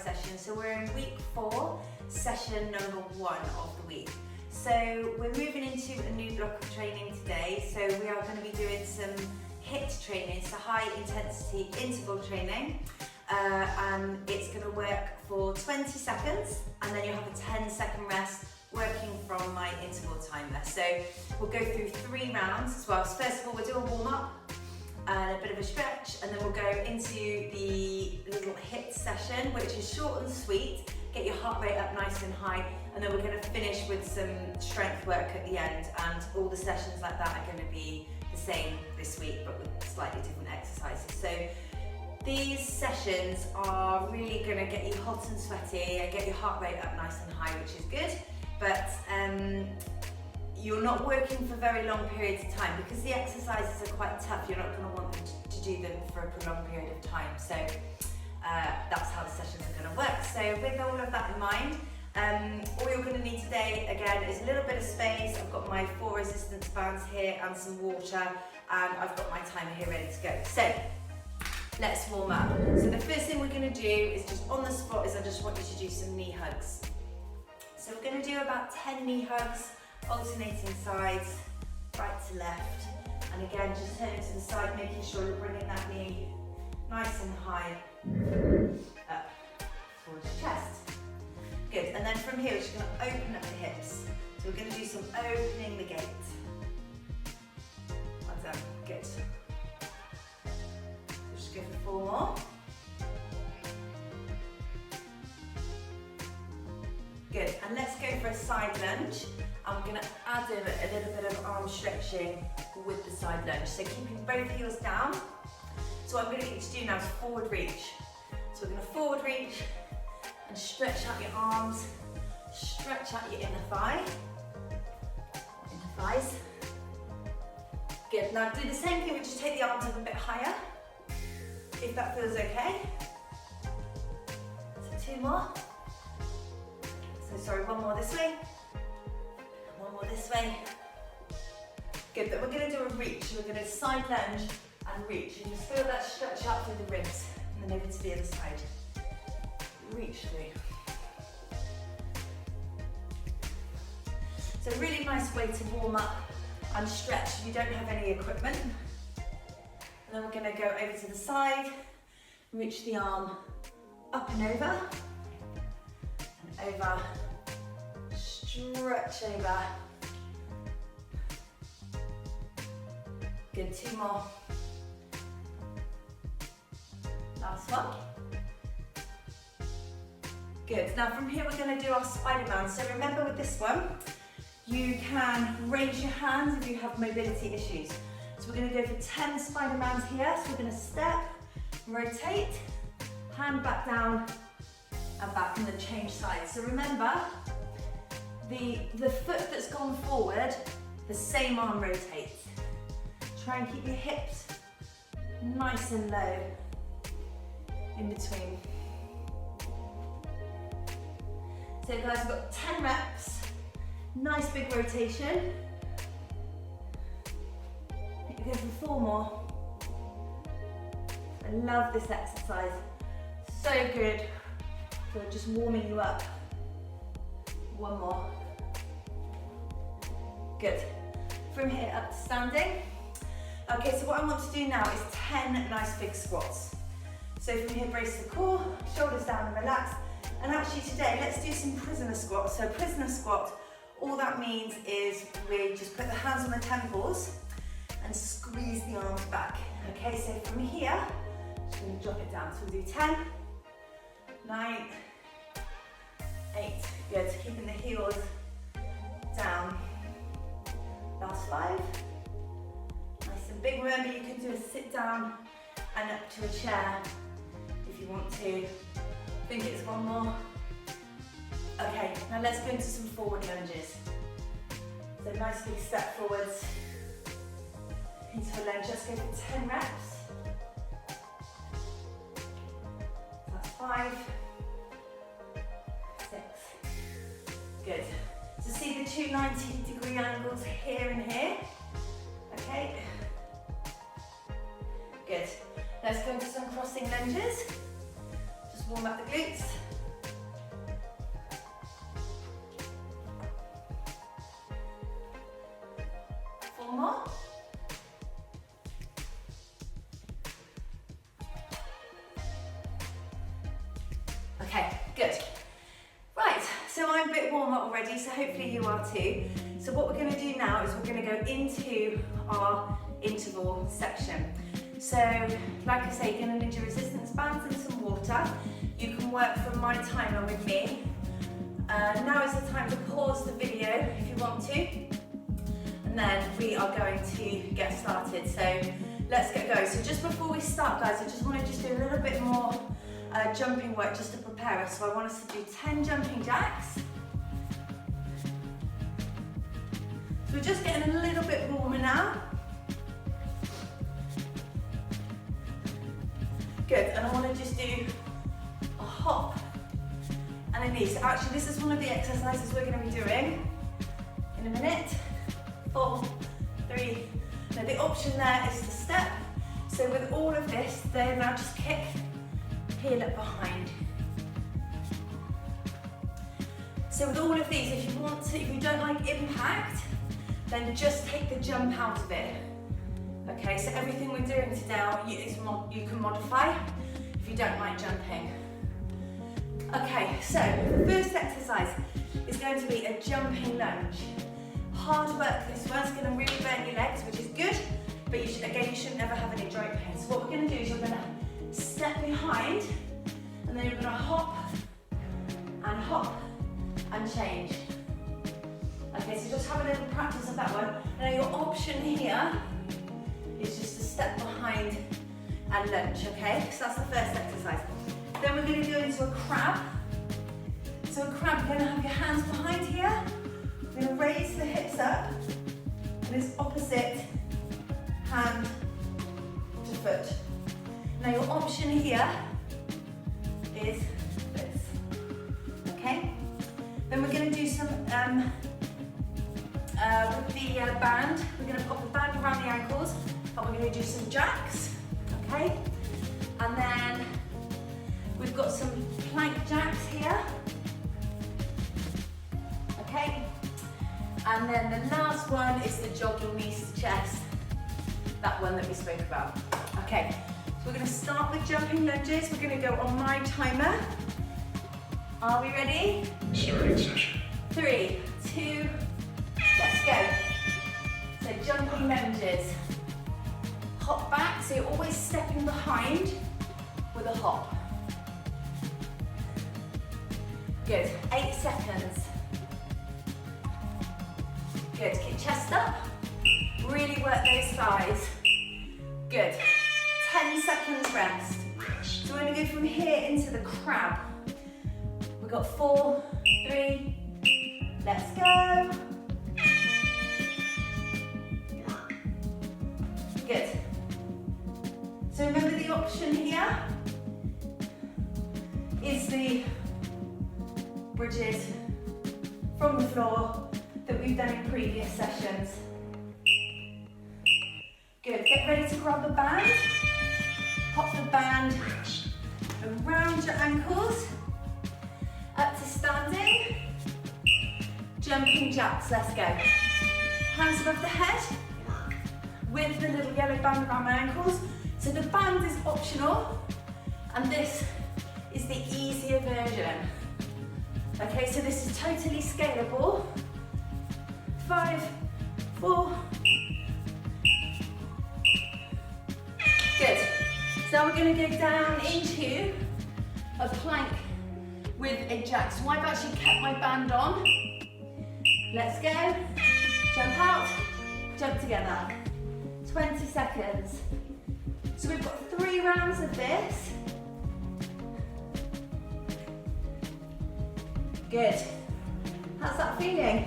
session. So we're in week 4, session number 1 of the week. So we're moving into a new block of training today. So we are going to be doing some HIIT training, so high intensity interval training. And it's going to work for 20 seconds and then you'll have a 10-second rest working from my interval timer. So we'll go through 3 rounds as well. So first of all, we'll do a warm-up and a bit of a stretch, and then we'll go into the little HIIT session, which is short and sweet. Get your heart rate up nice and high, and then we're going to finish with some strength work at the end, and all the sessions like that are going to be the same this week but with slightly different exercises. So these sessions are really going to get you hot and sweaty and get your heart rate up nice and high, which is good, but you're not working for very long periods of time because the exercises are quite tough. You're not going to want to do them for a prolonged period of time. So that's how the sessions are going to work. So with all of that in mind, all you're going to need today, again, is a little bit of space. I've got my 4 resistance bands here and some water, and I've got my timer here ready to go. So let's warm up. So the first thing we're going to do is just on the spot is I just want you to do some knee hugs. So we're going to do about 10 knee hugs, alternating sides, right to left. And again, just turning to the side, making sure you're bringing that knee nice and high up towards your chest. Good, and then from here, we're just going to open up the hips. So we're going to do some opening the gate. Well done, good. Just go for 4 more. Good, and let's go for a side lunge. I'm going to add in a little bit of arm stretching with the side lunge. So keeping both heels down. So what I'm going to get you to do now is forward reach. So we're going to forward reach and stretch out your arms, stretch out your inner thigh, inner thighs. Good, now do the same thing, but just take the arms up a bit higher, if that feels okay. So 2 more. So sorry, 1 more this way. 1 more this way. Good, but we're going to do a reach. So we're going to side lunge and reach. And just feel that stretch out through the ribs. And then over to the other side. Reach through. So a really nice way to warm up and stretch if you don't have any equipment. And then we're going to go over to the side, reach the arm up and over, stretch over. Good, 2 more. Last one. Good, now from here we're going to do our Spider-Man. So remember with this one, you can raise your hands if you have mobility issues. So we're going to go for 10 Spider-Mans here. So we're going to step, rotate, hand back down and back, and then change sides. So remember, the foot that's gone forward, the same arm rotates. Try and keep your hips nice and low in between. So guys, we've got 10 reps, nice big rotation. You go for 4 more. I love this exercise, so good for just warming you up. 1 more. Good. From here up to standing. Okay, so what I want to do now is 10 nice big squats. So from here, brace the core, shoulders down and relax. And actually today, let's do some prisoner squats. So prisoner squat, all that means is we just put the hands on the temples and squeeze the arms back. Okay, so from here, just going to drop it down. So we'll do 10, 9, 8. Good, keeping the heels down. Last 5. Nice and big. Remember, you can do a sit down and up to a chair if you want to. I think it's 1 more. Okay, now let's go into some forward lunges. So nice big step forwards into a lunge. Let's go for 10 reps. That's 5, 6. Good. So see the 2 90-degree angles here and here. Okay. Good. Let's go into some crossing lunges. Just warm up the glutes. more. Okay, good. Right, so I'm a bit warmer already, so hopefully you are too. So what we're going to do now is we're going to go into our interval section. So, like I say, you're going to need your resistance bands and some water. You can work from my timer with me. Now is the time to pause the video if you want to. And then we are going to get started. So let's get going. So just before we start, guys, I just want to do a little bit more jumping work just to prepare us. So I want us to do 10 jumping jacks. So we're just getting a little bit warmer now. Good, and I want to just do a hop and a knee. So actually this is one of the exercises we're going to be doing in a minute. 4, 3, now the option there is to step. So with all of this, then now just kick, heel up behind. So with all of these, if you want to, if you don't like impact, then just take the jump out of it. Okay, so everything we're doing today, you can modify if you don't like jumping. Okay, so the first exercise is going to be a jumping lunge. Hard work this one, it's going to really burn your legs, which is good, but you shouldn't ever have any joint pain. So what we're going to do is you're going to step behind, and then you're going to hop and change. Okay, so just have a little practice of that one. Now your option here is just to step behind and lunge, okay? So that's the first exercise. Then we're going to go into a crab. So a crab, you're going to have your hands behind here. You're going to raise the hips up, and it's opposite hand to foot. Now your option here is this, okay? Then we're going to do some, with the band, we're going to pop the band around the ankles, and we're going to do some jacks, okay? And then we've got some plank jacks here, okay? And then the last one is the jogging knees to chest, that one that we spoke about. Okay, so we're going to start with jumping lunges. We're going to go on my timer. Are we ready? Starting session. 3, 2, let's go. So jumping lunges. Hop back, so you're always stepping behind with a hop. Good, 8 seconds. Good, keep chest up. Really work those thighs. Good, 10 seconds rest. So we're going to go from here into the crab. We've got 4, 3, let's go. Good. So remember the option here is the bridges from the floor that we've done in previous sessions. Good, get ready to grab the band. Pop the band around your ankles, up to standing. Jumping jacks, let's go. Hands above the head with the little yellow band around my ankles. So the band is optional, and this is the easier version. Okay, so this is totally scalable. 5, 4. Good. So now we're going to go down into a plank with a jack. So I've actually kept my band on. Let's go. Jump out, jump together. 20 seconds. So we've got 3 rounds of this. Good. How's that feeling?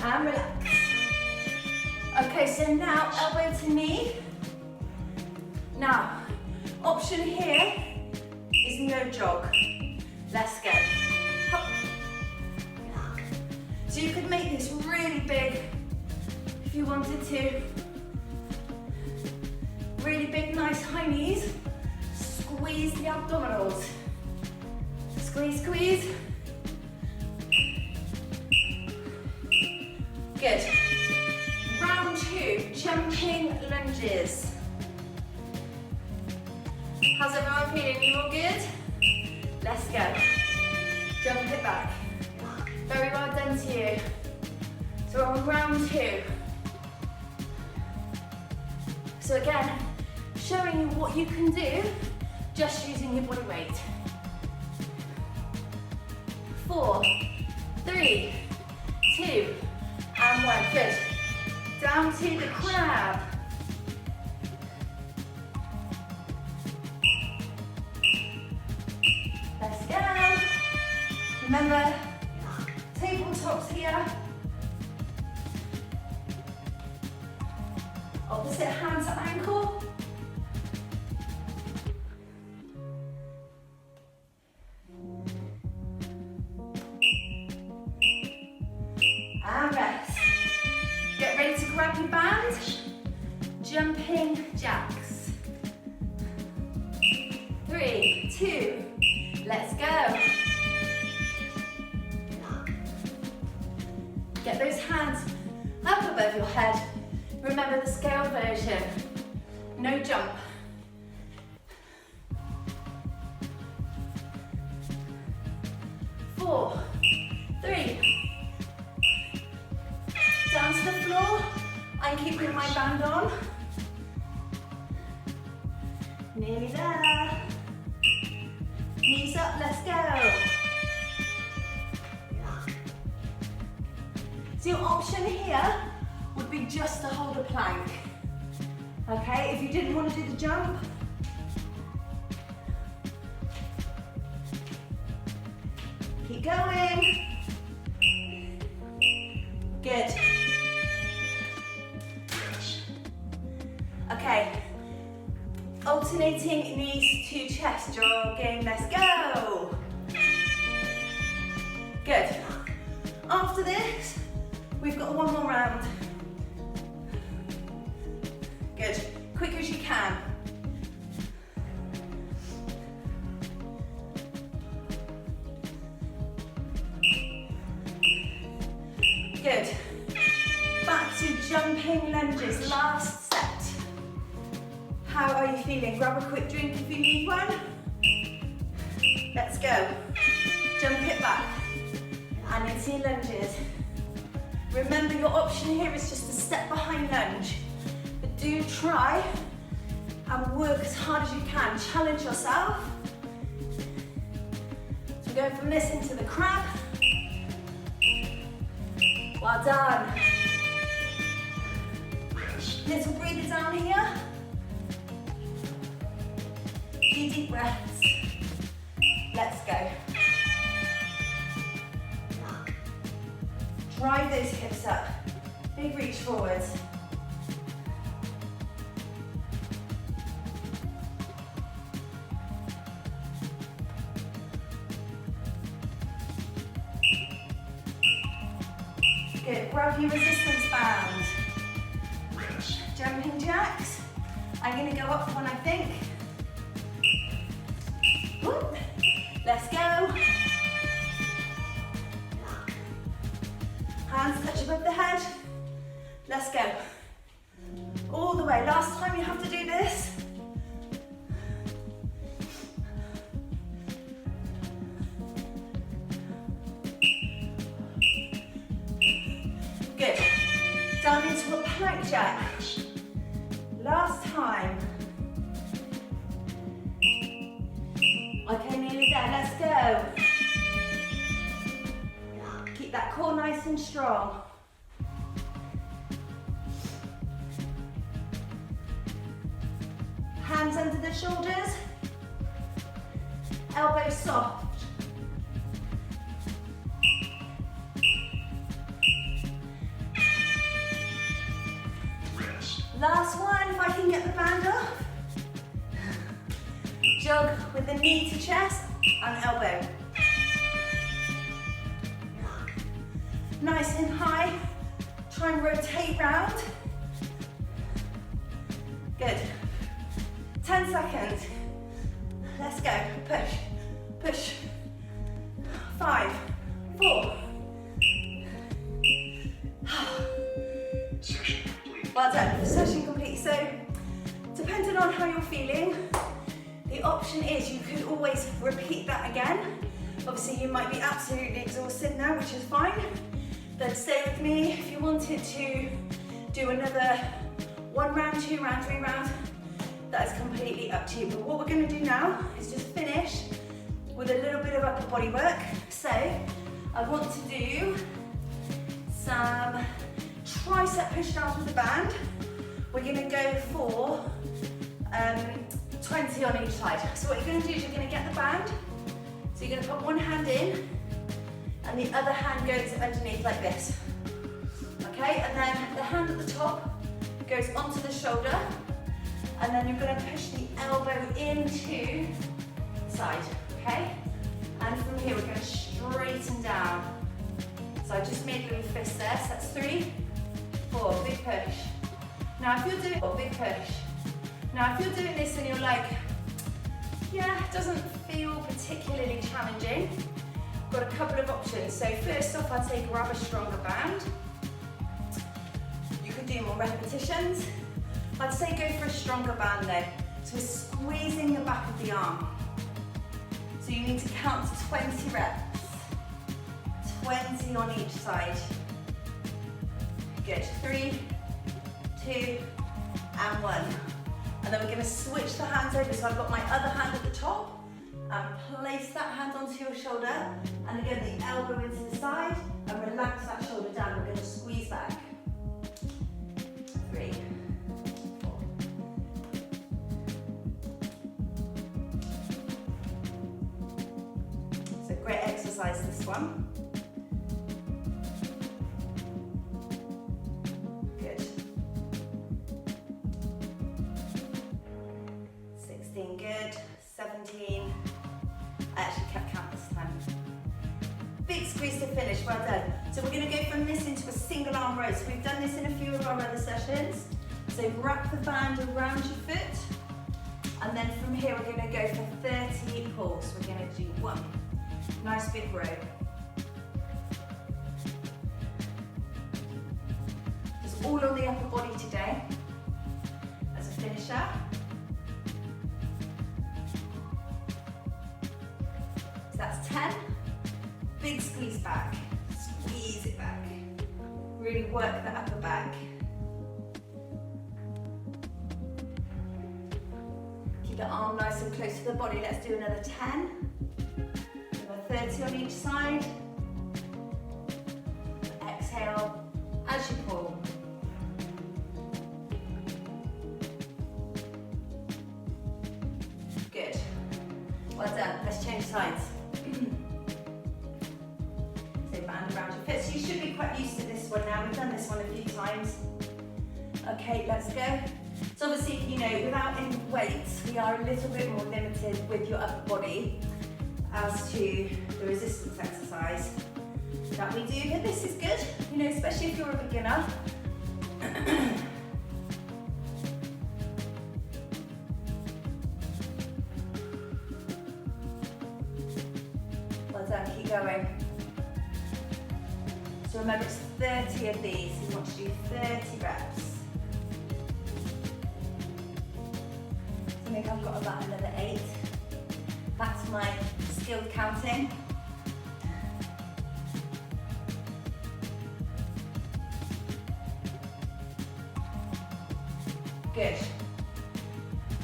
And relax. Okay, so now elbow to knee. Now, option here is no jog. Let's go. Hop. So you could make this really big if you wanted to. Really big, nice high knees. Squeeze the abdominals. Squeeze, squeeze. Good. Round 2, jumping lunges. How's everyone feeling? You all good? Let's go. Jump it back. Very well done to you. So we're on round 2. So again, showing you what you can do just using your body weight. 4, 3, 2, and 1. Good. Down to the crab. Let's go. Remember, tabletops here. Opposite hand to ankle. And rest. Get ready to grab your band. Jumping jacks. 3, 2, let's go. Get those hands up above your head. Remember the scale version. No jump. 4, 3. Down to the floor. I'm keeping my band on. Nearly there. Knees up, let's go. So your option here would be just to hold a plank. Okay, if you didn't want to do the jump, keep going. Good. Okay, alternating knees to chest jogging, let's go. Good. After this, we've got one more round. Good, quick as you can. Good. Back to jumping lunges, last set. How are you feeling? Grab a quick drink if you need one. Let's go. Jump it back and into your lunges. Remember, your option here is just to step behind lunge. But do try and work as hard as you can. Challenge yourself. So we're going from this into the crab. Well done. Little breather down here. Few deep breaths. Let's go. Drive those hips up. Big reach forwards. Good. Grab your resistance band. Jumping jacks. I'm going to go up one, I think. Whoop. Let's go. Hands touch above the head. Let's go. All the way. Last time you have to do this. Good. Down into a plank jack. Last time. Okay, nearly there. Let's go. Keep that core nice and strong. Hands under the shoulders. Elbows soft. Last one, if I can get the band off. Jog with the knee to chest and elbow. Nice and high. Try and rotate round. Good. 10 seconds. Let's go. Push, push. 5, 4. option is you could always repeat that again. Obviously you might be absolutely exhausted now, which is fine. Then stay with me. If you wanted to do another 1 round, 2 round, 3 round, that is completely up to you. But what we're going to do now is just finish with a little bit of upper body work. So I want to do some tricep push downs with the band. We're going to go for 20 on each side. So what you're going to do is you're going to get the band. So you're going to put one hand in and the other hand goes underneath like this. Okay, and then the hand at the top goes onto the shoulder, and then you're going to push the elbow into the side, okay? And from here we're going to straighten down. So I just made a little fist there, so that's 3, 4, big push. Now if you're doing, big push. Now if you're doing this and you're like, yeah, it doesn't feel particularly challenging, I've got a couple of options. So first off, I'd say grab a stronger band. You could do more repetitions. I'd say go for a stronger band though. So we're squeezing the back of the arm. So you need to count to 20 reps. 20 on each side. Good, 3, 2, and 1. And then we're going to switch the hands over. So I've got my other hand at the top, and place that hand onto your shoulder, and again the elbow into the side, and relax that shoulder down. We're going to squeeze back. 3, 4. So great exercise this one. Good. 16, good. 17. I actually kept count this time. Big squeeze to finish, well done. So we're going to go from this into a single arm row. So we've done this in a few of our other sessions. So wrap the band around your foot, and then from here we're going to go for 30 pulls. We're going to do 1. Nice big row. Just all on the upper body today as a finisher. That's 10. Big squeeze back. Squeeze it back. Really work the upper back. Keep the arm nice and close to the body. Let's do another 10. Another 30 on each side. Exhale as you pull. Good. Well done. Let's change sides. So band around your foot. So you should be quite used to this one now. We've done this one a few times. Okay, let's go. So obviously, you know, without any weights, we are a little bit more limited with your upper body as to the resistance exercise that we do. But this is good, you know, especially if you're a beginner. Well done, keep going. So remember, it's 30 of these. You want to do 30 reps. I think I've got about another 8. That's my skilled counting. Good.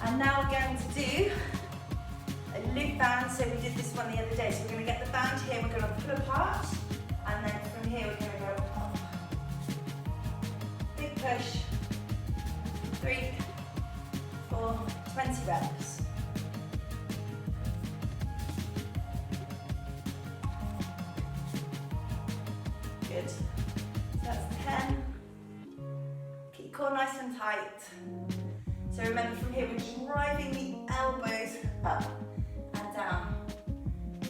And now we're going to do a loop band. So we did this one the other day. So we're going to get the band here, we're going to pull apart, and then from here we're going to go up. Big push. 3, 4, 20 reps. Good. So that's 10. Keep core nice and tight. So remember, from here we're driving the elbows up and down.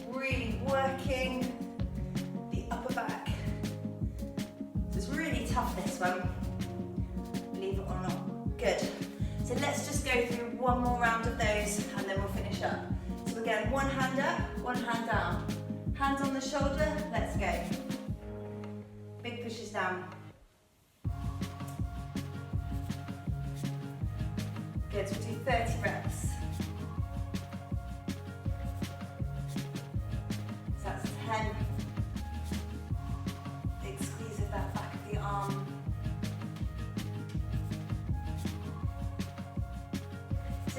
Really working the upper back. So it's really tough, this one, believe it or not. Good. So let's just go through one more round of those and then we'll finish up. So again, one hand up, one hand down. Hands on the shoulder, let's go. Big pushes down. Good, we'll do 30 reps.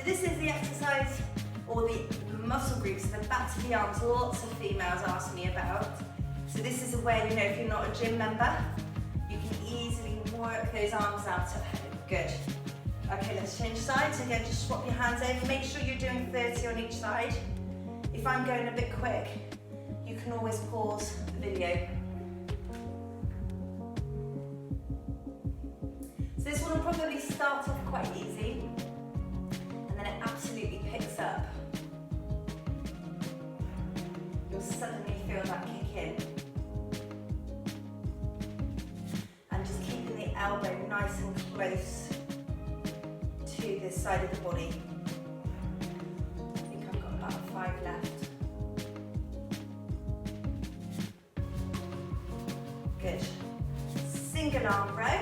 this is the exercise or the muscle groups, the backs of the arms, lots of females ask me about. So this is a way, you know, if you're not a gym member, you can easily work those arms out at home. Good. Okay, let's change sides. Again, just swap your hands over. Make sure you're doing 30 on each side. If I'm going a bit quick, you can always pause the video. So this one will probably start off quite easy, and then it absolutely picks up. You'll suddenly feel that kick in. And just keeping the elbow nice and close to this side of the body. I think I've got about 5 left. Good. Single arm row.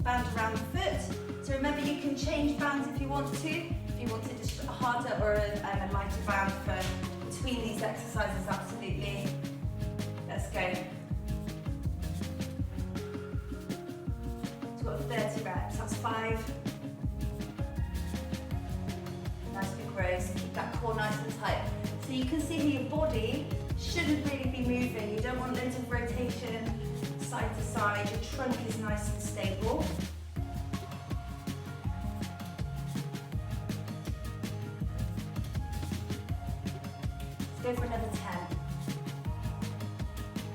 Band around the foot. So remember, you can change bands if you want to. If you wanted just a harder or a lighter band for between these exercises, absolutely. Let's go. So we've got 30 reps, that's 5. Nice big rows, keep that core nice and tight. So you can see that your body shouldn't really be moving. You don't want loads of rotation side to side. Your trunk is nice and stable. Let's go for another 10.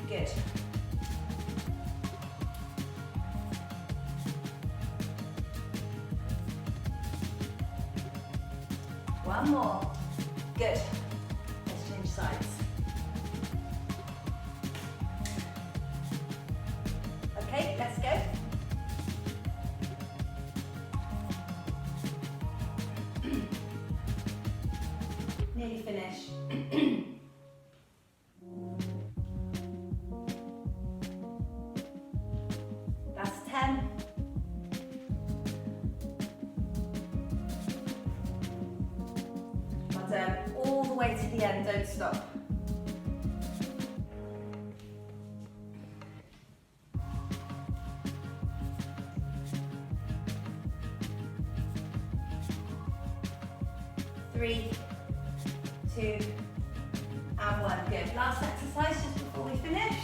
Good. One more. Good. Let's change sides. Okay, let's go. Nearly finished. That's 10. Well done. All the way to the end, don't stop. Three, 2, and 1. Good. Last exercise just before we finish.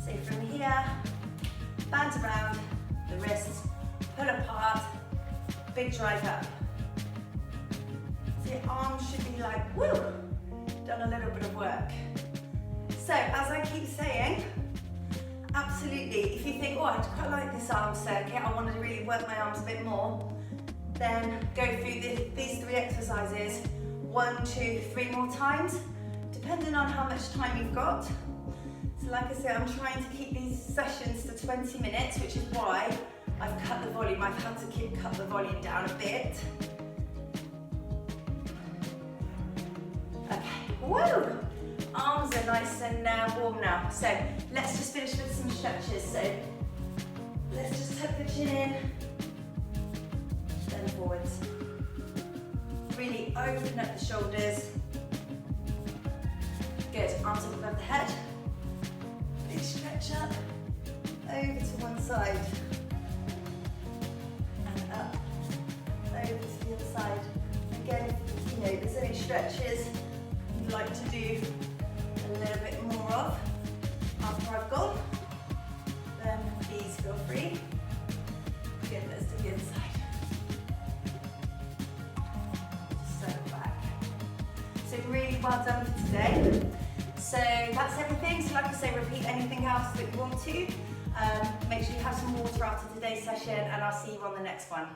So from here, band around the wrists, pull apart, big drive up. So your arms should be like, woo, done a little bit of work. So as I keep saying, absolutely, if you think, oh, I quite like this arm circuit, I want to really work my arms a bit more, then go through these 3 exercises 1, 2, 3 more times, depending on how much time you've got. So like I said, I'm trying to keep these sessions to 20 minutes, which is why I've cut the volume. I've had to cut the volume down a bit. Okay, woo! Arms are nice and warm now. So let's just finish with some stretches. So let's just tuck the chin in, then forwards. Really open up the shoulders. Good, arms up above the head. Big stretch up, over to one side. And up, over to the other side. Again, if you know, there's any stretches you'd like to do a little bit more of after I've gone, then please feel free. Good, let's do the other side. Really well done for today. So that's everything. So like I say, repeat anything else that you want to. Make sure you have some water after today's session, and I'll see you on the next one.